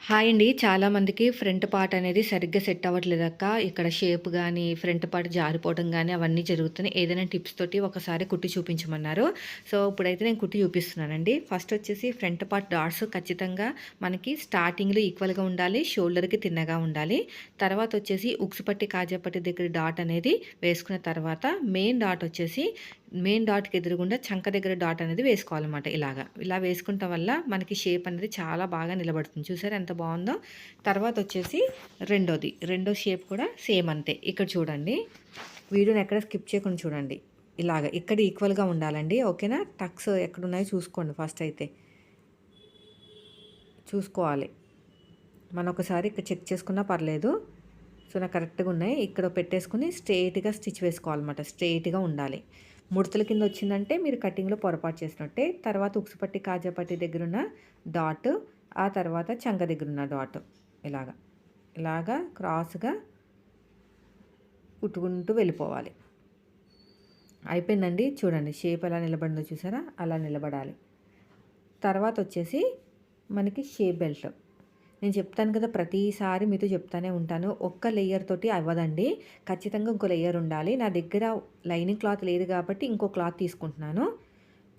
Hi అండి. చాలామందికి front part అనేది సరిగ్గా సెట్ అవ్వట్లేదక్క. ఇక్కడ షేప్ గాని, ఫ్రంట్ పార్ట్ జారిపోవడం గాని అవన్నీ జరుగుతున్నాయి. ఏదైనా టిప్స్ తోటి ఒకసారి కుట్టి చూపించమన్నారు. సో, ఇప్పుడైతే నేను కుట్టి చూపిస్తున్నానండి. ఫస్ట్ వచ్చేసి ఫ్రంట్ పార్ట్ డాట్స్ ఖచ్చితంగా మనకి స్టార్టింగ్‌లో ఈక్వల్‌గా ఉండాలి. షోల్డర్‌కి తిన్నగా ఉండాలి. తర్వాత వచ్చేసి ఉక్సు పట్టి, కాజా పట్టి దగ్గర డాట్ అనేది వేసుకున్న తర్వాత మెయిన్ డాట్ వచ్చేసి మెయిన్ డాట్‌కి ఎదురుగుండా చంక దగ్గర డాట్ అనేది వేసుకోవాలన్నమాట ఇలాగా. ఇలా వేసుకుంటం వల్ల మనకి షేప్ అనేది చాలా బాగా నిలబడుతుంది. చూసారా ఎంత బావుందో? తర్వాతొచ్చేసి రెండో షేప్ కూడా సేమ్ అంతే. ఇక్కడ చూడండి. వీడియోని ఎక్కడ స్కిప్ చేయకుండా చూడండి. ఇలాగ ఇక్కడ ఈక్వల్‌గా ఉండాలండి. ఓకేనా? టక్స్ ఎక్కడున్నాయో చూసుకోండి ఫస్ట్ అయితే. చూసుకోవాలి. మనం ఒకసారి ఇక్కడ చెక్ చేసుకున్నా పర్లేదు. సో, నాకు కరెక్ట్‌గా ఉన్నాయి. ఇక్కడ పెట్టేసుకొని స్ట్రెయిట్‌గా స్టిచ్ వేసుకోవాలన్నమాట. స్ట్రెయిట్‌గా ఉండాలి. ముడతల కింద వచ్చిందంటే మీరు కటింగ్‌లో పొరపాటు చేసినట్టే. తర్వాత ఉక్సు పట్టి, కాజా పట్టి దగ్గరున్న డాట్, ఆ తర్వాత చంక దగ్గరున్న డాట్ ఇలాగా. ఇలాగా క్రాస్‌గా కుట్టుకుంటూ వెళ్ళిపోవాలి. అయిపోయిందండి. చూడండి షేప్ ఎలా నిలబడిందో చూసారా? అలా నిలబడాలి. తర్వాతొచ్చేసి మనకి షేప్ బెల్ట్. నేను చెప్తాను కదా! ప్రతిసారి మీతో చెప్తానే ఉంటాను. ఒక్క లేయర్ తోటి అవ్వదండి. ఖచ్చితంగా ఇంకో లేయర్ ఉండాలి. నా దగ్గర లైనింగ్ క్లాత్ లేదు కాబట్టి ఇంకో క్లాత్ తీసుకుంటున్నాను.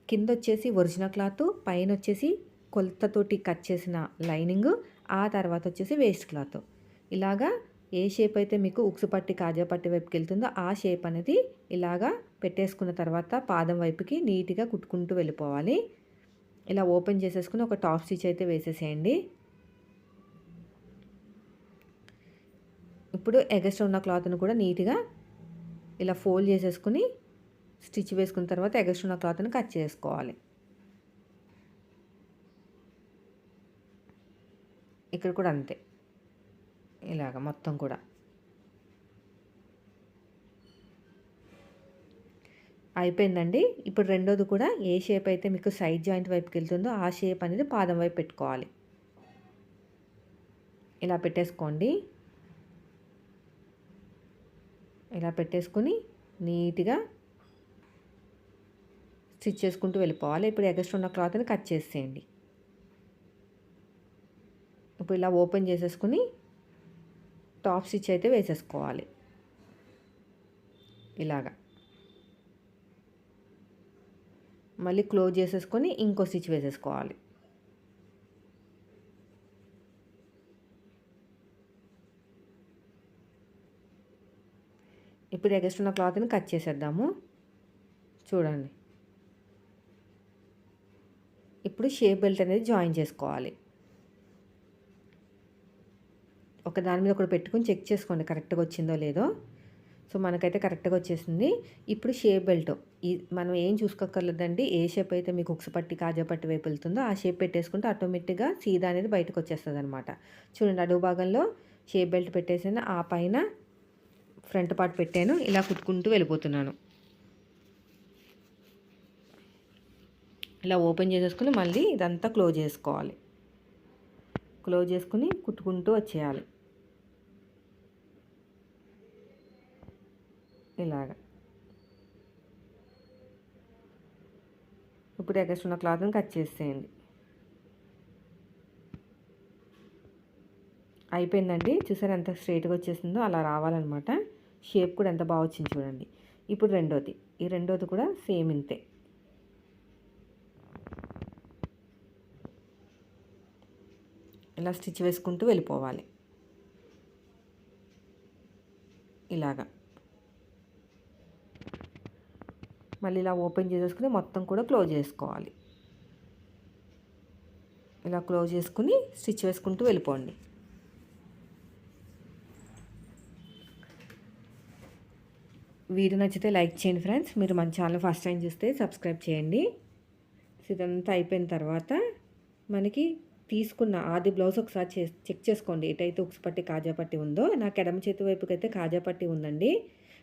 కిందొచ్చేసి ఒరిజినల్ క్లాత్, పైనొచ్చేసి కొలతతోటి కట్ చేసిన లైనింగు, ఆ తర్వాత వచ్చేసి వేస్ట్ క్లాత్. ఇలాగా ఏ షేప్ అయితే మీకు ఉక్సు పట్టి, కాజా పట్టి వైపుకెళ్తుందో ఆ షేప్ అనేది ఇలాగా పెట్టేసుకున్న తర్వాత పాదం వైపుకి నీట్‌గా కుట్టుకుంటూ వెళ్ళిపోవాలి. ఇలా ఓపెన్ చేసేసుకొని ఒక టాప్ స్టిచ్ అయితే వేసేసేయండి. ఇప్పుడు ఎగస్ట్రా ఉన్న క్లాత్‌ని కూడా నీట్‌గా ఇలా ఫోల్డ్ చేసేసుకొని స్టిచ్ వేసుకున్న తర్వాత ఎగస్ట్రా ఉన్న క్లాత్‌ని కట్ చేసుకోవాలి. ఇక్కడ కూడా అంతే. ఇలాగ మొత్తం కూడా. అయిపోయిందండి. ఇప్పుడు రెండోది కూడా ఏ షేప్ అయితే మీకు సైడ్ జాయింట్ వైపుకెళ్తుందో ఆ షేప్ అనేది పాదం వైపు పెట్టుకోవాలి. ఇలా పెట్టేసుకోండి. ఇలా పెట్టేసుకొని నీట్‌గా స్టిచ్ చేసుకుంటూ వెళ్ళిపోవాలి. ఇప్పుడు ఎగస్ట్రా ఉన్న క్లాత్‌ని కట్ చేసేయండి. ఇప్పుడు ఇలా ఓపెన్ చేసేసుకొని టాప్ స్టిచ్ అయితే వేసేసుకోవాలి. ఇలాగా. మళ్ళీ క్లోజ్ చేసేసుకొని ఇంకో స్టిచ్ వేసేసుకోవాలి. ఇప్పుడు ఎగస్ట్రా ఉన్న క్లాత్‌ని కట్ చేసేద్దాము. చూడండి. ఇప్పుడు షేప్ బెల్ట్ అనేది జాయిన్ చేసుకోవాలి. ఒక దాని మీద ఒకటి పెట్టుకొని చెక్ చేసుకోండి కరెక్ట్‌గా వచ్చిందో లేదో. సో, మనకైతే కరెక్ట్‌గా వచ్చేసింది. ఇప్పుడు షేప్ బెల్ట్ మనం ఏం చూసుకోక్కర్లేదండి. ఏ షేప్ అయితే మీకు ఉక్సు పట్టి, కాజా పట్టి వైపు వెళ్తుందో ఆ షేప్ పెట్టేసుకుంటే ఆటోమేటిక్‌గా సీదా అనేది బయటకు వచ్చేస్తదనమాట. చూడండి అడుగు భాగంలో షేప్ బెల్ట్ పెట్టేసాను. ఆ పైన ఫ్రంట్ పార్ట్ పెట్టాను. ఇలా కుట్టుకుంటూ వెళ్ళిపోతున్నాను. ఇలా ఓపెన్ చేసేసుకొని మళ్ళీ ఇదంతా క్లోజ్ చేసుకోవాలి. క్లోజ్ చేసుకొని కుట్టుకుంటూ వచ్చేయాలి. ఇలాగ. ఇప్పుడు ఎగస్ట్రా ఉన్న క్లాత్‌ని కట్ చేసేయండి. అయిపోయిందండి. చూసారా ఎంత స్ట్రెయిట్‌గా వచ్చేసిందో అలా రావాలన్నమాట. షేప్ కూడా ఎంత బాగా వచ్చింది చూడండి. ఇప్పుడు రెండోది. ఈ రెండోది కూడా సేమ్ ఇంతే. ఇలా స్టిచ్ వేసుకుంటూ వెళ్ళిపోవాలి. ఇలాగా. మళ్ళీ ఇలా ఓపెన్ చేసేసుకుని మొత్తం కూడా క్లోజ్ చేసుకోవాలి. ఇలా క్లోజ్ చేసుకుని స్టిచ్ వేసుకుంటూ వెళ్ళిపోండి. వీడియో నచ్చితే లైక్ చేయండి ఫ్రెండ్స్. మీరు మన ఛానల్ ఫస్ట్ టైం చూస్తే సబ్స్క్రైబ్ చేయండి. ఇదంతా అయిపోయిన తర్వాత మనకి తీసుకున్న ఆది బ్లౌజ్ ఒకసారి చెక్ చేసుకోండి. ఎటైతే ఉక్సు పట్టి, కాజా పట్టి ఉందో నాకు ఎడమ చేతి వైపుకి అయితే కాజా పట్టి ఉందండి.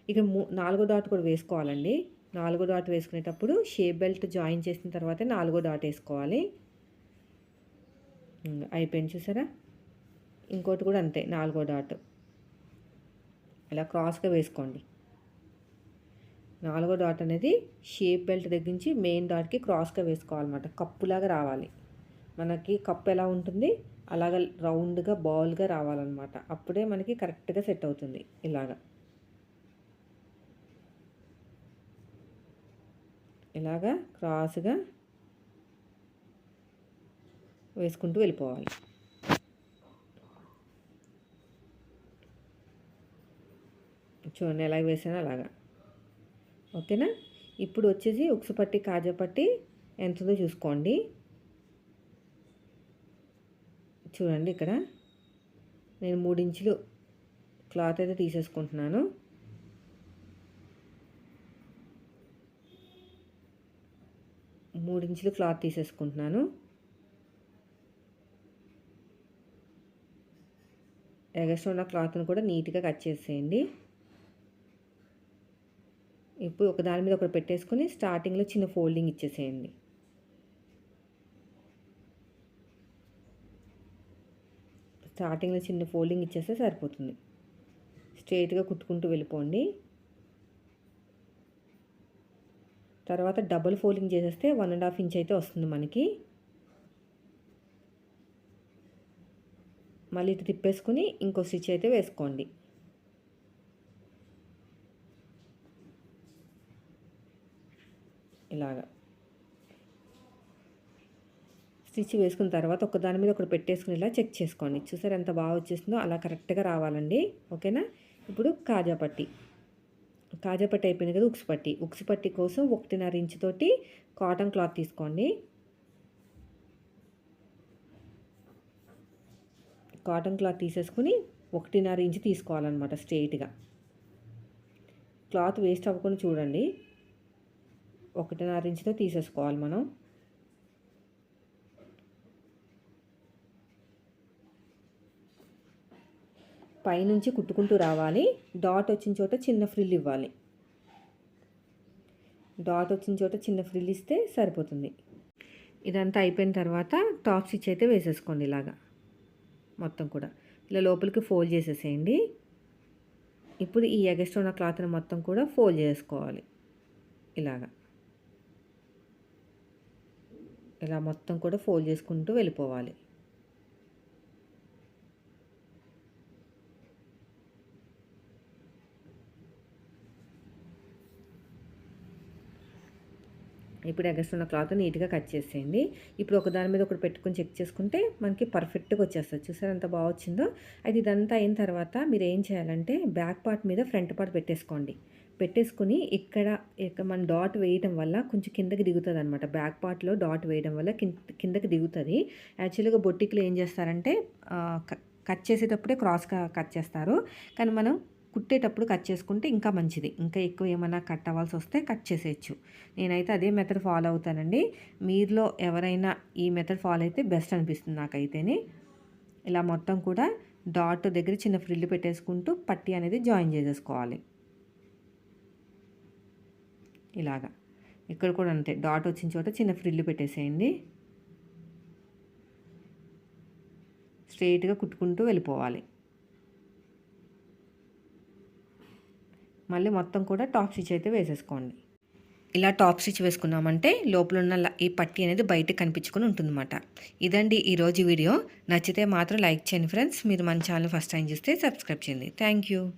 ఇక నాలుగో డాట్ కూడా వేసుకోవాలండి. నాలుగో డాట్ వేసుకునేటప్పుడు షేప్ బెల్ట్ జాయిన్ చేసిన తర్వాత నాలుగో డాట్ వేసుకోవాలి. అయిపోయింది చూసారా? ఇంకోటి కూడా అంతే నాలుగో డాట్ ఇలా క్రాస్గా వేసుకోండి. నాలుగో డాట్ అనేది షేప్ బెల్ట్ దగ్గర నుంచి మెయిన్ డాట్కి క్రాస్గా వేసుకోవాలన్నమాట. కప్పులాగా రావాలి. మనకి కప్పు ఎలా ఉంటుంది అలాగ రౌండ్గా బాల్గా రావాలన్నమాట. అప్పుడే మనకి కరెక్ట్గా సెట్ అవుతుంది. ఇలాగా క్రాస్గా వేసుకుంటూ వెళ్ళిపోవాలి. చూడండి ఎలాగ వేసానో అలాగా. ఓకేనా. ఇప్పుడు వచ్చేసి ఉక్సు పట్టి కాజా పట్టి ఎంతుందో చూసుకోండి. చూడండి ఇక్కడ నేను 3 ఇంచులు క్లాత్ అయితే తీసేసుకుంటున్నాను. ఎగస్ట్రా ఉన్న క్లాత్ను కూడా నీట్గా కట్ చేసేయండి. ఇప్పుడు ఒక దాని మీద ఒకటి పెట్టేసుకొని స్టార్టింగ్లో చిన్న ఫోల్డింగ్ ఇచ్చేసేయండి. స్టార్టింగ్లో చిన్న ఫోల్డింగ్ ఇచ్చేస్తే సరిపోతుంది. స్ట్రైట్గా కుట్టుకుంటూ వెళ్ళిపోండి. తర్వాత డబుల్ ఫోల్డింగ్ చేసేస్తే 1.5 ఇంచ్ అయితే వస్తుంది మనకి. మళ్ళీ ఇటు తిప్పేసుకుని ఇంకో స్టిచ్ అయితే వేసుకోండి. ఇలాగా స్టిచ్ వేసుకున్న తర్వాత ఒక దాని మీద ఒకటి పెట్టేసుకుని ఇలా చెక్ చేసుకోండి. చూసారు ఎంత బాగా వచ్చేసిందో, అలా కరెక్ట్గా రావాలండి. ఓకేనా. ఇప్పుడు కాజా పట్టి అయిపోయింది కదా. ఉక్సు పట్టి కోసం 1.5 ఇంచ్ తోటి కాటన్ క్లాత్ తీసుకోండి. కాటన్ క్లాత్ తీసేసుకుని 1.5 ఇంచ్ తీసుకోవాలన్నమాట స్ట్రెయిట్గా. క్లాత్ వేస్ట్ అవ్వకుండా చూడండి. 1.5 ఇంచ్తో తీసేసుకోవాలి మనం. పైనుంచి కుట్టుకుంటూ రావాలి. డాట్ వచ్చిన చోట చిన్న ఫ్రిల్ ఇవ్వాలి. ఇస్తే సరిపోతుంది. ఇదంతా అయిపోయిన తర్వాత టాప్ స్టిచ్ అయితే వేసేసుకోండి. ఇలాగా మొత్తం కూడా ఇలా లోపలికి ఫోల్డ్ చేసేసేయండి. ఇప్పుడు ఈ ఎగస్ట్రా ఉన్న క్లాత్ని మొత్తం కూడా ఫోల్డ్ చేసుకోవాలి. ఇలా మొత్తం కూడా ఫోల్డ్ చేసుకుంటూ వెళ్ళిపోవాలి. ఇప్పుడు ఎగస్ట్రా ఉన్న క్లాత్ నీట్గా కట్ చేసేయండి. ఇప్పుడు ఒక దాని మీద ఒకటి పెట్టుకుని చెక్ చేసుకుంటే మనకి పర్ఫెక్ట్గా వచ్చేస్తుంది. చూసారు ఎంత బాగా వచ్చిందో. అయితే ఇదంతా అయిన తర్వాత మీరు ఏం చేయాలంటే బ్యాక్ పార్ట్ మీద ఫ్రంట్ పార్ట్ పెట్టేసుకుని ఇక్కడ మన డాట్ వేయడం వల్ల కొంచెం కిందకి దిగుతుంది అనమాట. బ్యాక్ పార్ట్లో డాట్ వేయడం వల్ల కిందకి దిగుతుంది. యాక్చువల్గా బొట్టిక్లో ఏం చేస్తారంటే కట్ చేసేటప్పుడే క్రాస్గా కట్ చేస్తారు. కానీ మనం కుట్టేటప్పుడు కట్ చేసుకుంటే ఇంకా మంచిది. ఇంకా ఎక్కువ ఏమైనా కట్ అవ్వాల్సి వస్తే కట్ చేసేయచ్చు. నేనైతే అదే మెథడ్ ఫాలో అవుతానండి. మీలో ఎవరైనా ఈ మెథడ్ ఫాలో అయితే బెస్ట్ అనిపిస్తుంది నాకైతేనే. ఇలా మొత్తం కూడా డాట్ దగ్గర చిన్న ఫ్రిల్ పెట్టేసుకుంటూ పట్టీ అనేది జాయిన్ చేసేసుకోవాలి. ఇలాగా ఇక్కడ కూడా అంతే. డాట్ వచ్చిన చోట చిన్న ఫ్రిల్ పెట్టేసేయండి. స్ట్రెయిట్గా కుట్టుకుంటూ వెళ్ళిపోవాలి. మళ్ళీ మొత్తం కూడా టాప్ స్టిచ్ అయితే వేసేసుకోండి. ఇలా టాప్ స్టిచ్ వేసుకున్నామంటే లోపల ఉన్న ఈ పట్టీ అనేది బయటకు కనిపించుకొని ఉంటుందన్నమాట. ఇదండి ఈరోజు వీడియో. నచ్చితే మాత్రం లైక్ చేయండి ఫ్రెండ్స్. మీరు మన ఛానల్ ఫస్ట్ టైం చూస్తే సబ్స్క్రైబ్ చేయండి. Thank you.